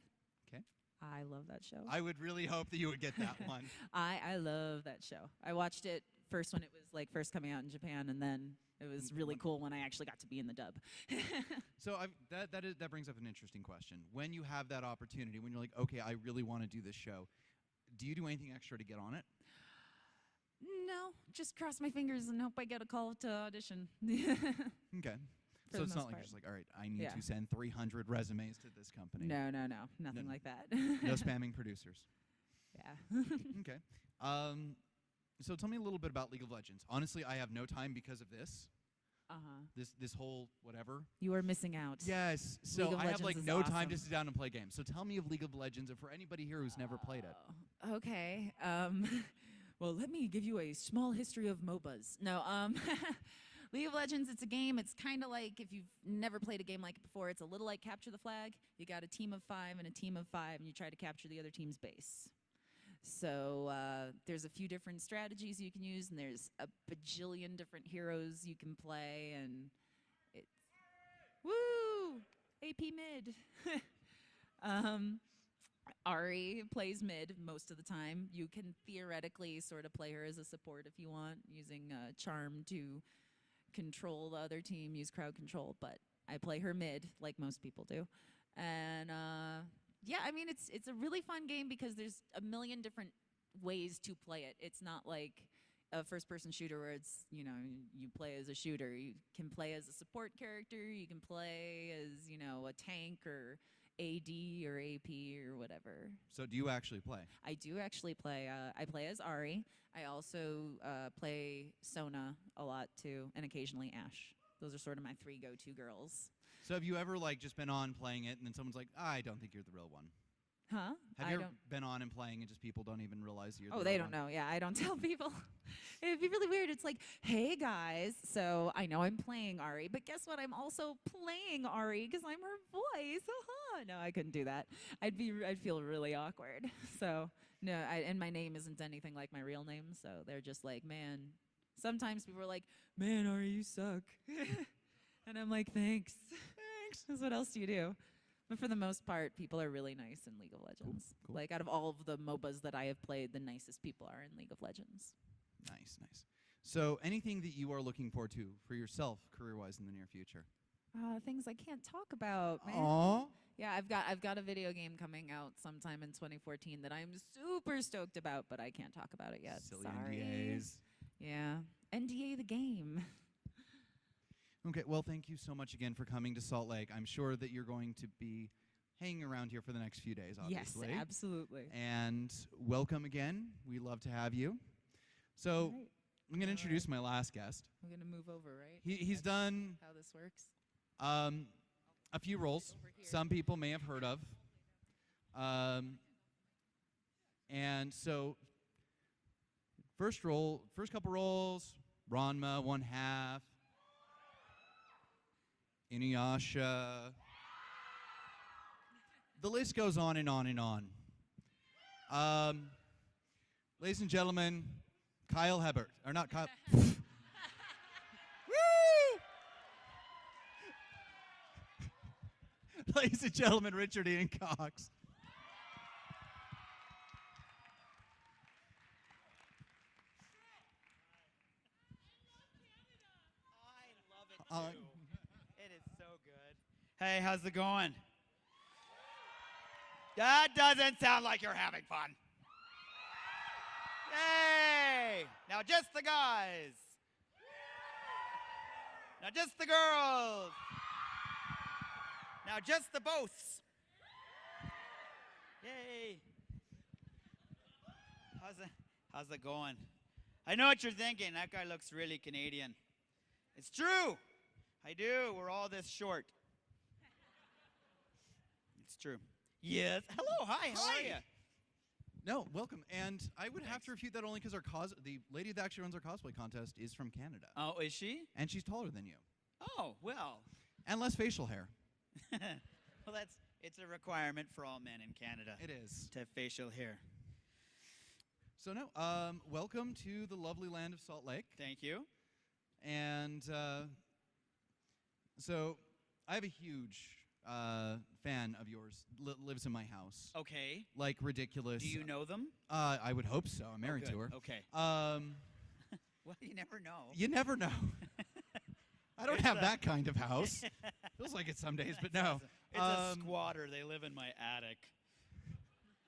Speaker 1: Okay.
Speaker 7: I love that show.
Speaker 1: I would really hope that you would get that one.
Speaker 7: I love that show. I watched it first when it was like first coming out in Japan, and then it was really cool when I actually got to be in the dub.
Speaker 1: So that brings up an interesting question. When you have that opportunity, when you're like, okay, I really want to do this show, do you do anything extra to get on it?
Speaker 7: No, just cross my fingers and hope I get a call to audition.
Speaker 1: Okay.
Speaker 7: For
Speaker 1: So
Speaker 7: the
Speaker 1: it's not
Speaker 7: most
Speaker 1: like
Speaker 7: part.
Speaker 1: you're just like, all right, I need
Speaker 7: Yeah.
Speaker 1: to send 300 resumes to this company.
Speaker 7: No, nothing
Speaker 1: No.
Speaker 7: like that.
Speaker 1: No spamming producers.
Speaker 7: Yeah.
Speaker 1: Okay. So tell me a little bit about League of Legends. Honestly, I have no time because of this. This whole whatever.
Speaker 7: You are missing out.
Speaker 1: Yes. So
Speaker 7: League of
Speaker 1: I have
Speaker 7: Legends
Speaker 1: like
Speaker 7: is
Speaker 1: no time to
Speaker 7: awesome.
Speaker 1: sit down and play games. So tell me of League of Legends, and for anybody here who's never played it.
Speaker 7: Okay. Well, let me give you a small history of MOBAs. No, League of Legends, it's a game. It's kind of like, if you've never played a game like it before, it's a little like Capture the Flag. You got a team of 5 and a team of 5, and you try to capture the other team's base. So there's a few different strategies you can use, and there's a bajillion different heroes you can play, and it's woo! AP mid. Ari plays mid most of the time. You can theoretically sort of play her as a support if you want, using charm to control the other team, use crowd control, but I play her mid like most people do. And yeah, I mean, it's a really fun game because there's a million different ways to play it. It's not like a first-person shooter where it's, you know, you play as a shooter. You can play as a support character. You can play as, you know, a tank or AD or AP or whatever.
Speaker 1: So do you actually play?
Speaker 7: I do actually play. I play as Ari. I also play Sona a lot too, and occasionally Ashe. Those are sort of my 3 go-to girls.
Speaker 1: So have you ever like just been on playing it and then someone's like, I don't think you're the real one?
Speaker 7: Huh?
Speaker 1: Have you ever been on and playing and just people don't even realize you're the real one?
Speaker 7: Oh, they don't know. Yeah, I don't tell people. It'd be really weird. It's like, hey guys, so I know I'm playing Ari, but guess what? I'm also playing Ari because I'm her voice. No, I couldn't do that. I'd feel really awkward. So no, and my name isn't anything like my real name. So they're just like, man, Sometimes people are like, "Man, Ari, you suck," and I'm like, "Thanks, thanks." 'Cause what else do you do? But for the most part, people are really nice in League of Legends.
Speaker 1: cool.
Speaker 7: Like out of all of the MOBAs that I have played, the nicest people are in League of Legends.
Speaker 1: Nice, nice. So, anything that you are looking forward to for yourself, career-wise, in the near future?
Speaker 7: Things I can't talk about, man.
Speaker 1: Aw.
Speaker 7: Yeah, I've got a video game coming out sometime in 2014 that I'm super stoked about, but I can't talk about it yet.
Speaker 1: Silly
Speaker 7: Sorry.
Speaker 1: NDAs.
Speaker 7: Yeah, NDA the game.
Speaker 1: Okay, well, thank you so much again for coming to Salt Lake. I'm sure that you're going to be hanging around here for the next few days, obviously.
Speaker 7: Yes, absolutely.
Speaker 1: And welcome again. We love to have you. So,
Speaker 7: Right.
Speaker 1: I'm going to introduce my last guest.
Speaker 7: We're gonna move over, right?
Speaker 1: He's
Speaker 7: That's
Speaker 1: done
Speaker 7: how this works.
Speaker 1: a few roles
Speaker 7: Over here.
Speaker 1: some people may have heard of. And so, first couple roles, Ranma, one half, Inuyasha. The list goes on and on and on. Ladies and gentlemen, Kyle Hebert. Or not Kyle. Woo! Ladies and gentlemen, Richard Ian Cox.
Speaker 8: I love it too. It is so good. Hey, how's it going? That doesn't sound like you're having fun. Yay! Now just the guys. Now just the girls. Now just the boths. Yay! How's it going? I know what you're thinking. That guy looks really Canadian. It's true. I do. We're all this short. It's true. Yes. Hello. Hi. How are you?
Speaker 1: No, welcome. And I would have to refute that only because the lady that actually runs our cosplay contest is from Canada.
Speaker 8: Oh, is she?
Speaker 1: And she's taller than you.
Speaker 8: Oh, well.
Speaker 1: And less facial hair.
Speaker 8: Well, it's a requirement for all men in Canada
Speaker 1: It is.
Speaker 8: to have facial hair.
Speaker 1: So no, welcome to the lovely land of Salt Lake.
Speaker 8: Thank you.
Speaker 1: And so I have a huge fan of yours. Lives in my house.
Speaker 8: Okay.
Speaker 1: Like ridiculous.
Speaker 8: Do you know them?
Speaker 1: I would hope so. I'm married
Speaker 8: good.
Speaker 1: to her.
Speaker 8: Okay. Well, you never know.
Speaker 1: You never know. I don't have that kind of house. Feels like it some days, but no.
Speaker 8: It's a squatter. They live in my attic.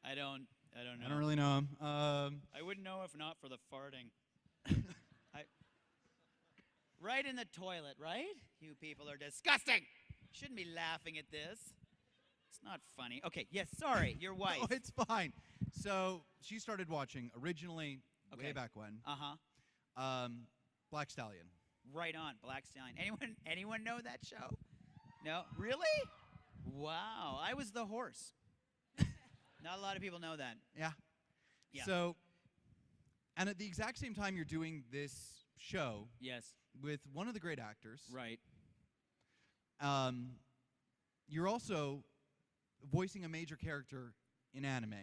Speaker 8: I don't know.
Speaker 1: I don't really know him.
Speaker 8: I wouldn't know if not for the farting. Right in the toilet, right? You people are disgusting. Shouldn't be laughing at this. It's not funny. Okay, yes, sorry, your wife.
Speaker 1: No, it's fine. So she started watching originally way
Speaker 8: Okay.
Speaker 1: back when.
Speaker 8: Uh-huh.
Speaker 1: Black Stallion.
Speaker 8: Right on, Black Stallion. Anyone know that show? No? Really? Wow, I was the horse. Not a lot of people know that.
Speaker 1: Yeah.
Speaker 8: Yeah.
Speaker 1: So, and at the exact same time you're doing this show
Speaker 8: Yes,
Speaker 1: with one of the great actors,
Speaker 8: right.
Speaker 1: you're also voicing a major character in anime.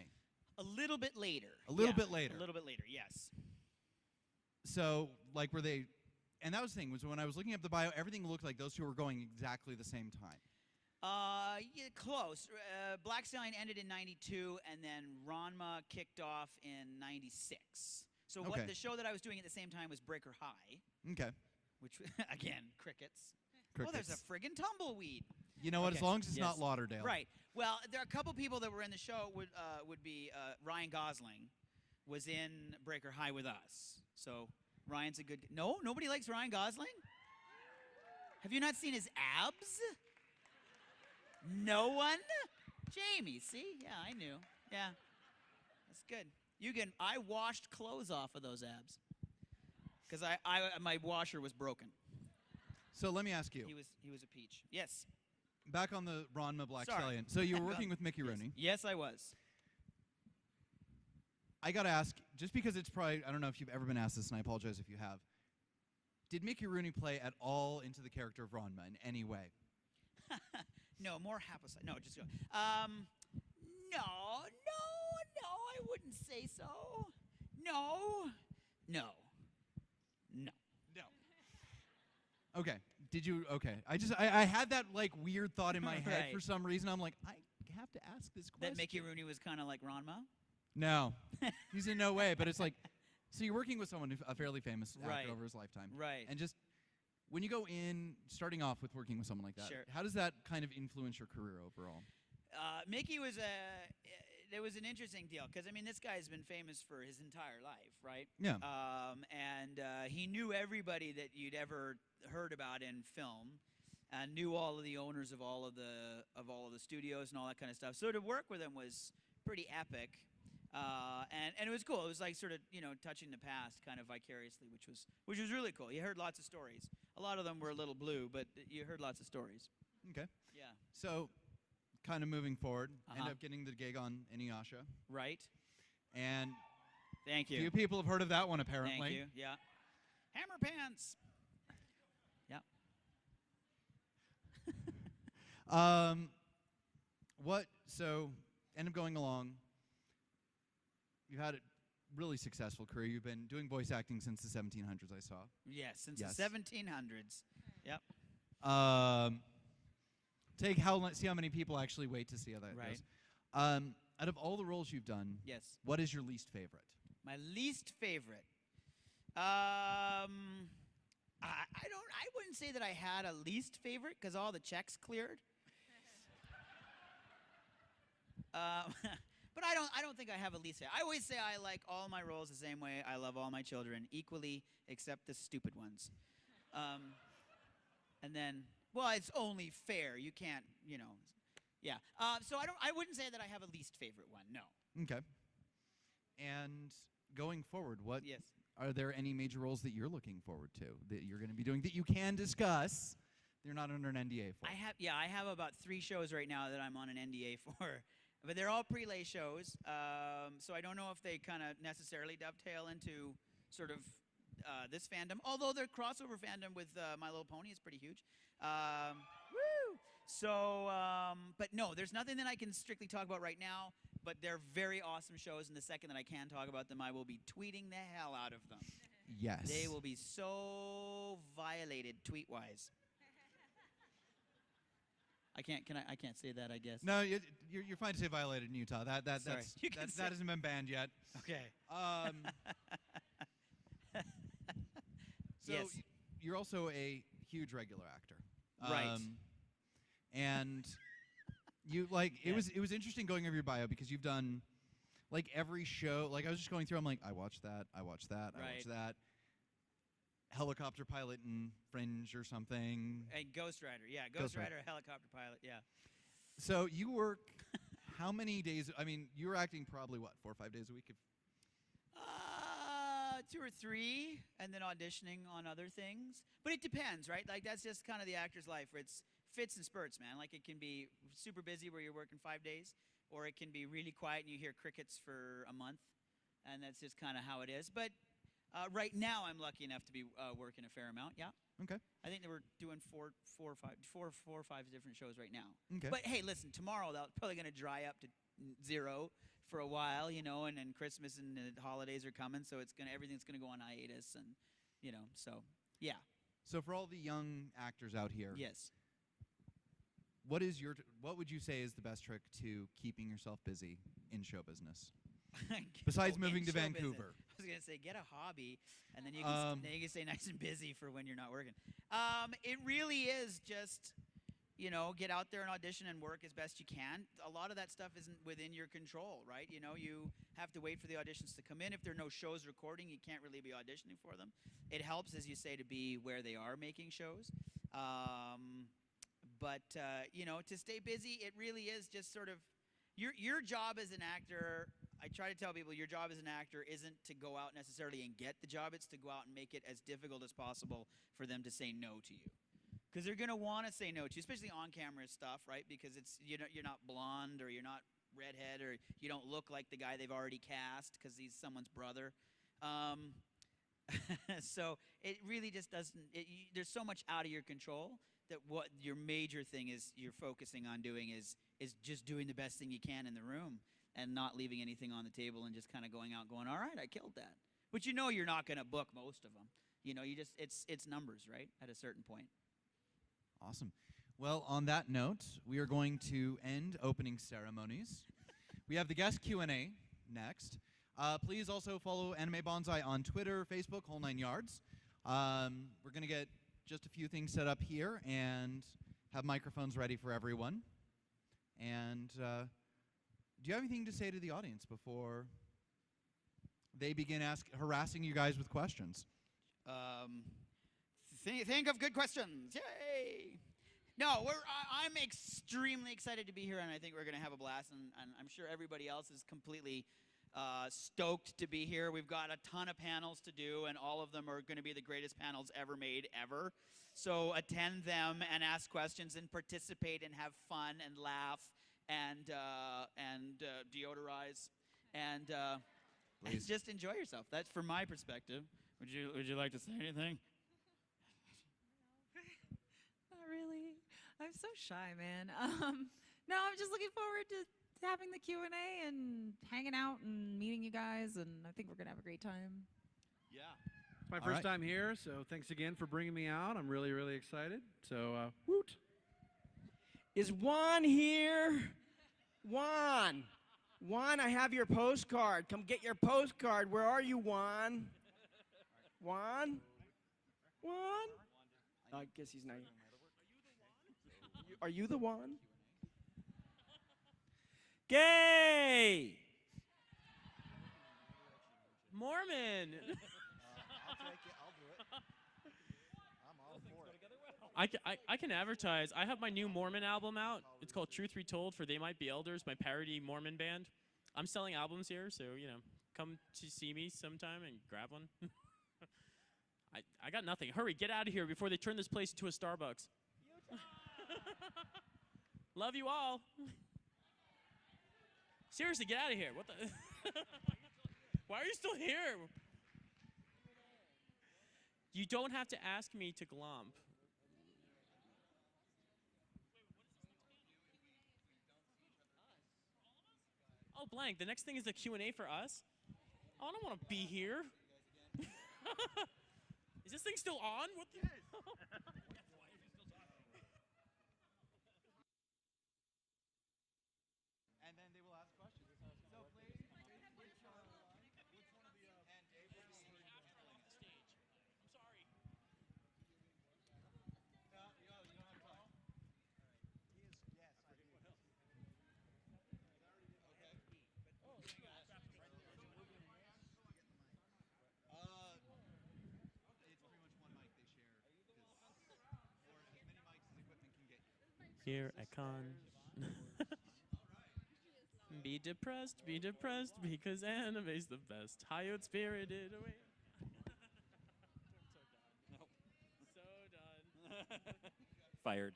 Speaker 8: A little bit later.
Speaker 1: A little
Speaker 8: Yeah,
Speaker 1: bit later.
Speaker 8: A little bit later, yes.
Speaker 1: So, like, were they? And that was the thing, was when I was looking up the bio, everything looked like those two were going exactly the same time.
Speaker 8: Yeah, close. Black Stallion ended in '92, and then Ranma kicked off in '96. So
Speaker 1: Okay.
Speaker 8: what the show that I was doing at the same time was Breaker High,
Speaker 1: Okay.
Speaker 8: which again, crickets. Oh,
Speaker 1: Crickets.
Speaker 8: there's a friggin' tumbleweed.
Speaker 1: You know what? As
Speaker 8: Okay,
Speaker 1: long as it's
Speaker 8: yes.
Speaker 1: not Lauderdale.
Speaker 8: Right. Well, there are a couple people that were in the show. Would be Ryan Gosling was in Breaker High with us. So Ryan's a good. No, nobody likes Ryan Gosling. Have you not seen his abs? No one? Jamie, see? Yeah, I knew. Yeah. That's good. I washed clothes off of those abs. Because my washer was broken.
Speaker 1: So let me ask you,
Speaker 8: He was a peach. Yes.
Speaker 1: back on the Ranma Black
Speaker 8: Sorry.
Speaker 1: Stallion. So you were working with Mickey Rooney.
Speaker 8: Yes, I was.
Speaker 1: I got to ask, just because it's probably, I don't know if you've ever been asked this, and I apologize if you have. Did Mickey Rooney play at all into the character of Ranma in any way?
Speaker 8: No, more hapless. No, just go. No, I wouldn't say so. No.
Speaker 1: Did you? Okay. I had that like weird thought in my head
Speaker 8: Right.
Speaker 1: for some reason. I'm like, I have to ask this question.
Speaker 8: That Mickey Rooney was kind of like Ranma?
Speaker 1: No, he's in no way. But it's like, so you're working with someone, a fairly famous
Speaker 8: Right.
Speaker 1: actor over his lifetime,
Speaker 8: Right.
Speaker 1: and just when you go in, starting off with working with someone like that,
Speaker 8: Sure.
Speaker 1: how does that kind of influence your career overall?
Speaker 8: Mickey was it was an interesting deal because I mean this guy's been famous for his entire life, right?
Speaker 1: Yeah.
Speaker 8: And he knew everybody that you'd ever heard about in film, and knew all of the owners of all of the studios and all that kind of stuff. So to work with him was pretty epic, and it was cool. It was like sort of touching the past kind of vicariously, which was really cool. You heard lots of stories. A lot of them were a little blue, but you heard lots of stories.
Speaker 1: Okay.
Speaker 8: Yeah.
Speaker 1: So, kind of moving forward, end
Speaker 8: Uh-huh.
Speaker 1: up getting the gig on Inuyasha,
Speaker 8: Right.
Speaker 1: and
Speaker 8: Thank you.
Speaker 1: few people have heard of that one apparently.
Speaker 8: Thank you. Yeah. Hammer pants. Yeah.
Speaker 1: What? So, end up going along. You've had a really successful career. You've been doing voice acting since the 1700s, I saw.
Speaker 8: Yes, since
Speaker 1: Yes.
Speaker 8: the 1700s. Yep.
Speaker 1: See how many people actually wait to see how that
Speaker 8: Right.
Speaker 1: goes. Out of all the roles you've done,
Speaker 8: Yes.
Speaker 1: what is your least favorite?
Speaker 8: My least favorite. I wouldn't say that I had a least favorite because all the checks cleared. But I don't think I have a least favorite. I always say I like all my roles the same way I love all my children equally, except the stupid ones. And then, well, it's only fair. You can't, yeah. So I wouldn't say that I have a least favorite one. No.
Speaker 1: Okay. And going forward, what
Speaker 8: Yes.
Speaker 1: are there any major roles that you're looking forward to that you're going to be doing that you can discuss? You're not under an NDA for.
Speaker 8: I have about 3 shows right now that I'm on an NDA for, but they're all prelay shows. So I don't know if they kind of necessarily dovetail into sort of this fandom. Although their crossover fandom with My Little Pony is pretty huge. Woo! So, but no, there's nothing that I can strictly talk about right now. But they're very awesome shows, and the second that I can talk about them, I will be tweeting the hell out of them.
Speaker 1: Yes.
Speaker 8: They will be so violated tweet-wise. I can't say that, I guess.
Speaker 1: No, you're fine to say violated in Utah.
Speaker 8: Sorry. You can
Speaker 1: That
Speaker 8: say-
Speaker 1: hasn't been banned yet.
Speaker 8: Okay.
Speaker 1: So
Speaker 8: Yes.
Speaker 1: you're also a huge regular actor,
Speaker 8: Right.
Speaker 1: And you like
Speaker 8: Yeah.
Speaker 1: it was interesting going over your bio because you've done like every show. Like I was just going through. I'm like, I watched that. I watched that. I
Speaker 8: Right.
Speaker 1: watched that. Helicopter pilot in Fringe or something.
Speaker 8: And Ghost Rider, yeah.
Speaker 1: Ghost
Speaker 8: Ghost
Speaker 1: Rider.
Speaker 8: Rider, helicopter pilot, yeah.
Speaker 1: So you work how many days? I mean, you're acting probably what 4 or 5 days a week.
Speaker 8: 2 or 3, and then auditioning on other things. But it depends, right? Like that's just kind of the actor's life, where it's fits and spurts, man. Like it can be super busy where you're working 5 days, or it can be really quiet and you hear crickets for a month, and that's just kind of how it is. But right now, I'm lucky enough to be working a fair amount. Yeah.
Speaker 1: Okay.
Speaker 8: I think they were doing four or five different shows right now.
Speaker 1: Okay.
Speaker 8: But hey, listen, tomorrow that's probably going to dry up to 0 for a while, and then Christmas and the holidays are coming, so everything's gonna go on hiatus, and so yeah.
Speaker 1: So for all the young actors out here,
Speaker 8: Yes.
Speaker 1: what would you say is the best trick to keeping yourself busy in show business? Besides
Speaker 8: Oh,
Speaker 1: moving
Speaker 8: in
Speaker 1: to
Speaker 8: show business.
Speaker 1: Vancouver.
Speaker 8: I was gonna say get a hobby, and then you can stay nice and busy for when you're not working. It really is just get out there and audition and work as best you can. A lot of that stuff isn't within your control, right? You have to wait for the auditions to come in. If there are no shows recording, you can't really be auditioning for them. It helps, as you say, to be where they are making shows. But to stay busy, it really is just sort of your job as an actor. I try to tell people your job as an actor isn't to go out necessarily and get the job. It's to go out and make it as difficult as possible for them to say no to you. Because they're going to want to say no to you, especially on-camera stuff, right? Because you're not blonde, or you're not redhead, or you don't look like the guy they've already cast because he's someone's brother. So it really just doesn't. There's so much out of your control that what your major thing is you're focusing on doing is just doing the best thing you can in the room and not leaving anything on the table and just kind of going out going, all right, I killed that. But you're not going to book most of them. You just it's numbers, right? At a certain point.
Speaker 1: Awesome. Well, on that note, we are going to end opening ceremonies. We have the guest Q&A next. Please also follow Anime Banzai on Twitter, Facebook, whole 9 yards. We're going to get just a few things set up here and have microphones ready for everyone. And do you have anything to say to the audience before they begin harassing you guys with questions?
Speaker 8: Think of good questions. Yay! No, I'm extremely excited to be here, and I think we're going to have a blast, and I'm sure everybody else is completely stoked to be here. We've got a ton of panels to do, and all of them are going to be the greatest panels ever made, ever. So attend them and ask questions and participate and have fun and laugh and deodorize and just enjoy yourself. That's from my perspective. Would you like to say anything?
Speaker 7: Not really. I'm so shy, man. No, I'm just looking forward to having the Q&A and hanging out and meeting you guys, and I think we're going to have a great time.
Speaker 6: Yeah. It's my first time here, so thanks again for bringing me out. I'm really, really excited. So, woot.
Speaker 9: Is Juan here? Juan. Juan, I have your postcard. Come get your postcard. Where are you, Juan? Juan? Juan? I guess he's not here. Are you the Juan?
Speaker 2: Gay! Mormon!
Speaker 10: I'll take it. I'll do it. I'm all for it.
Speaker 2: I can advertise. I have my new Mormon album out. It's called Truth Retold for They Might Be Elders, my parody Mormon band. I'm selling albums here, so, you know, come to see me sometime and grab one. I got nothing. Hurry, get out of here before they turn this place into a Starbucks. Love you all. Seriously, get out of here. What the? Why are you still here? You don't have to ask me to glomp. Oh, blank. The next thing is the Q&A for us? Oh, I don't want to be here. Is this thing still on? What the?
Speaker 1: And then they will ask questions. So please, which one of the and Dave will be
Speaker 2: Stage. I'm sorry.
Speaker 1: No, you don't have time.
Speaker 10: Yes, I do.
Speaker 1: It's pretty much one mic they share, or as many mics as equipment can get you.
Speaker 2: Here at con. Be depressed, because anime's the best. Hired spirited away. So done.
Speaker 3: Fired.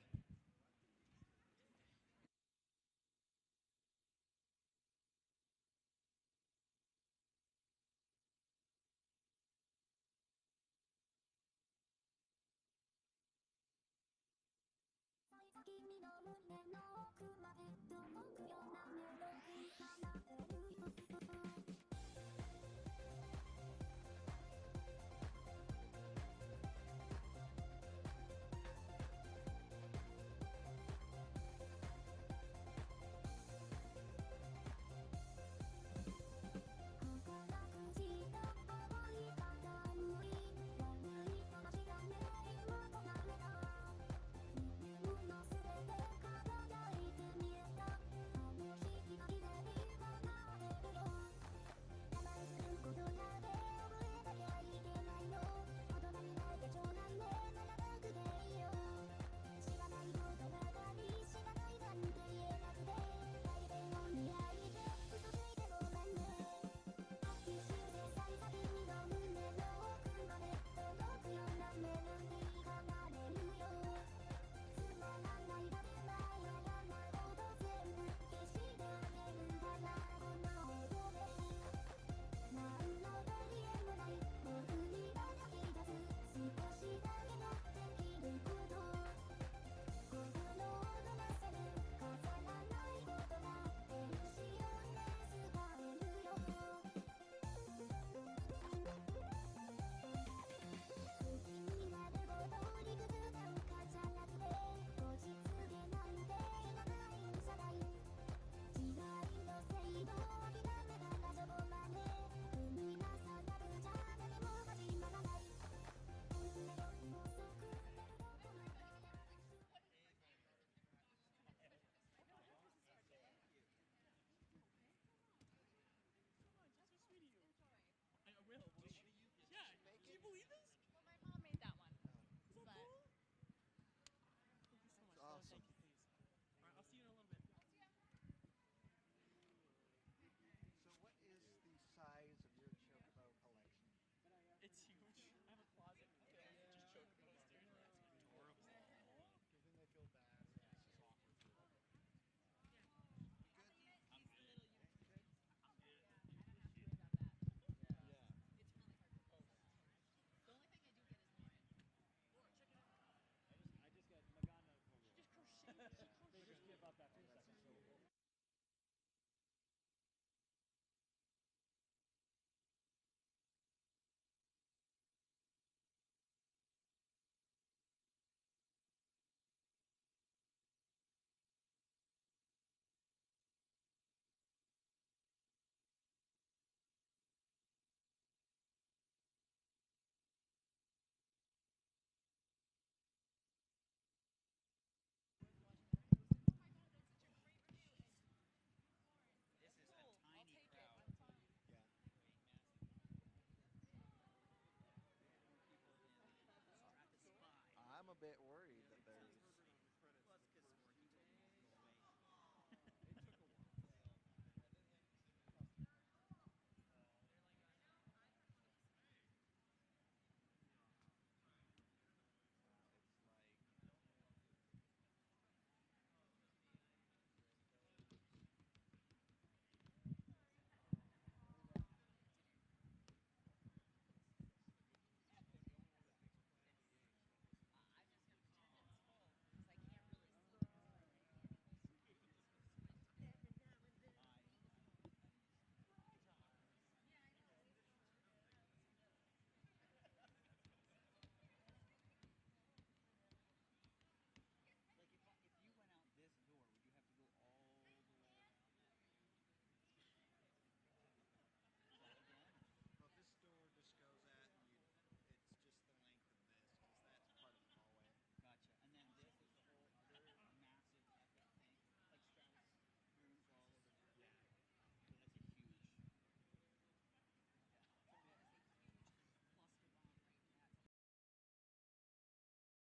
Speaker 10: bit worried.